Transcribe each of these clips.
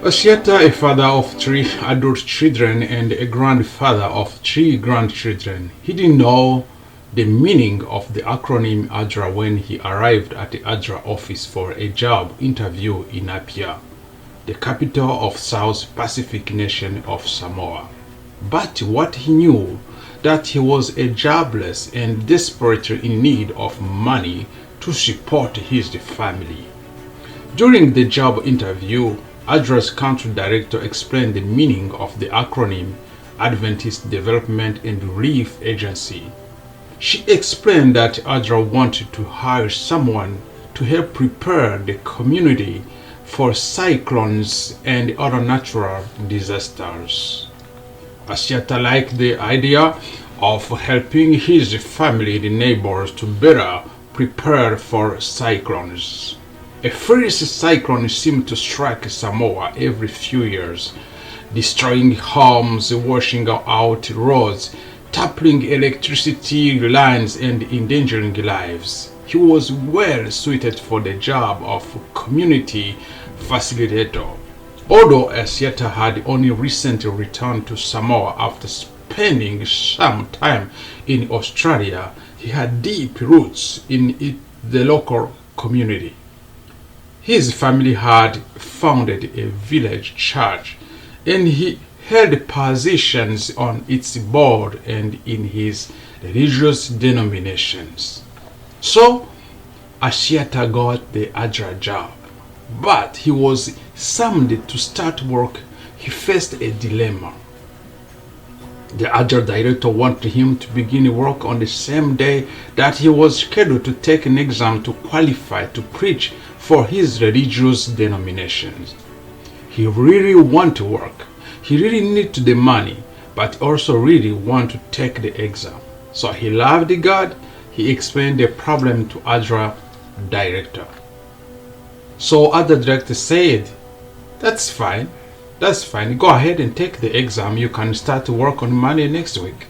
Asiata, a father of 3 adult children and a grandfather of 3 grandchildren, he didn't know the meaning of the acronym ADRA when he arrived at the ADRA office for a job interview in Apia, the capital of South Pacific nation of Samoa. But what he knew, that he was a jobless and desperately in need of money to support his family. During the job interview, ADRA's country director explained the meaning of the acronym Adventist Development and Relief Agency. She explained that ADRA wanted to hire someone to help prepare the community for cyclones and other natural disasters. Asiata liked the idea of helping his family and neighbors to better prepare for cyclones. A fierce cyclone seemed to strike Samoa every few years, destroying homes, washing out roads, toppling electricity lines and endangering lives. He was well suited for the job of community facilitator. Although Asiata had only recently returned to Samoa after spending some time in Australia, he had deep roots in the local community. His family had founded a village church, and he held positions on its board and in his religious denominations. So, Asiata got the ADRA job. But he was summoned to start work. He faced a dilemma. The ADRA director wanted him to begin work on the same day that he was scheduled to take an exam to qualify to preach for his religious denominations. He really wanted to work. He really needed the money, but also really wanted to take the exam. So he loved God. He explained the problem to ADRA director. So ADRA director said, that's fine. Go ahead and take the exam. You can start to work on Monday next week.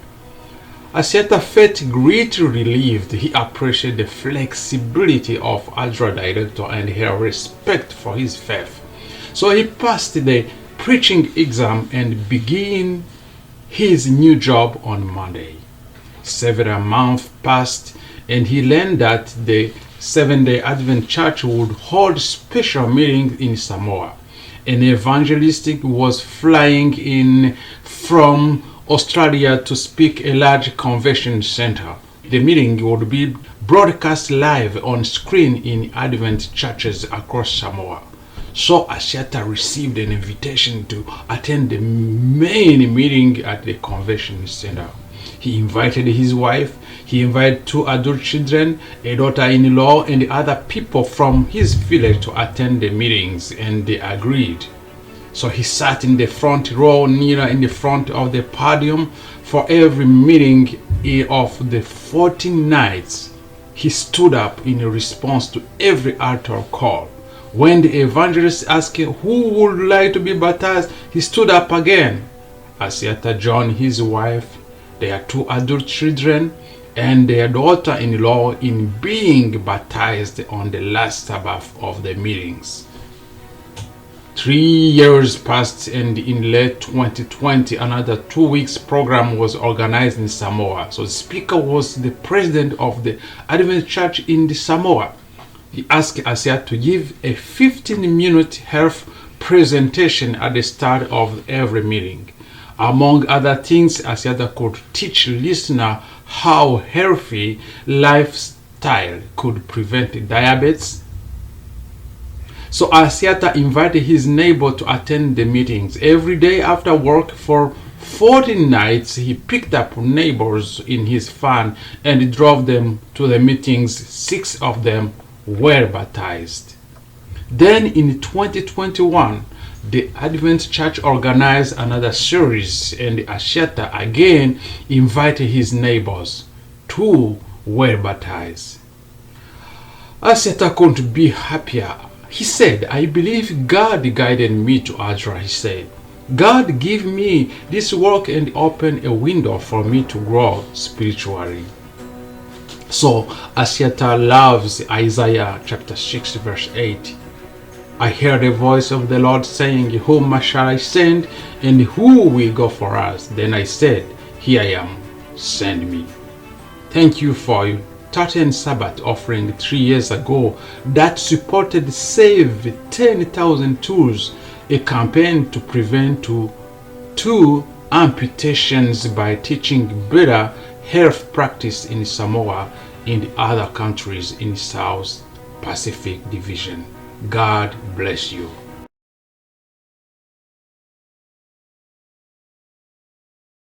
Asiata felt greatly relieved. He appreciated the flexibility of ADRA director and her respect for his faith. So he passed the preaching exam and began his new job on Monday. Several months passed and he learned that the Seventh-day Advent Church would hold special meetings in Samoa. An evangelist was flying in from Australia to speak a large convention center. The meeting would be broadcast live on screen in Advent churches across Samoa. So Asiata received an invitation to attend the main meeting at the convention center. He invited his wife, he invited 2 adult children, a daughter-in-law, and other people from his village to attend the meetings, and they agreed. So he sat in the front row, near in the front of the podium for every meeting of the 14 nights. He stood up in response to every altar call. When the evangelist asked who would like to be baptized, he stood up again. Asiata joined his wife, their 2 adult children, and their daughter-in-law in being baptized on the last Sabbath of the meetings. 3 years passed, and in late 2020, another 2 weeks program was organized in Samoa. So the speaker was the president of the Adventist Church in the Samoa. He asked Asiata to give a 15-minute health presentation at the start of every meeting. Among other things, Asiata could teach listeners how healthy lifestyle could prevent diabetes. So Asiata invited his neighbor to attend the meetings. Every day after work for 14 nights, he picked up neighbors in his van and drove them to the meetings. 6 of them were baptized. Then in 2021, the Advent Church organized another series, and Asiata again invited his neighbors. 2 were baptized. Asiata couldn't be happier. He said, I believe God guided me to ADRA. He said, God gave me this work and opened a window for me to grow spiritually. So Asiata loves Isaiah chapter 6 verse 8. I heard a voice of the Lord saying, Whom shall I send, and who will go for us? Then I said, Here I am, send me. Thank you for your 13th Sabbath offering 3 years ago that supported Save 10,000 Tools, a campaign to prevent two amputations by teaching better health practice in Samoa and other countries in South Pacific Division. God bless you.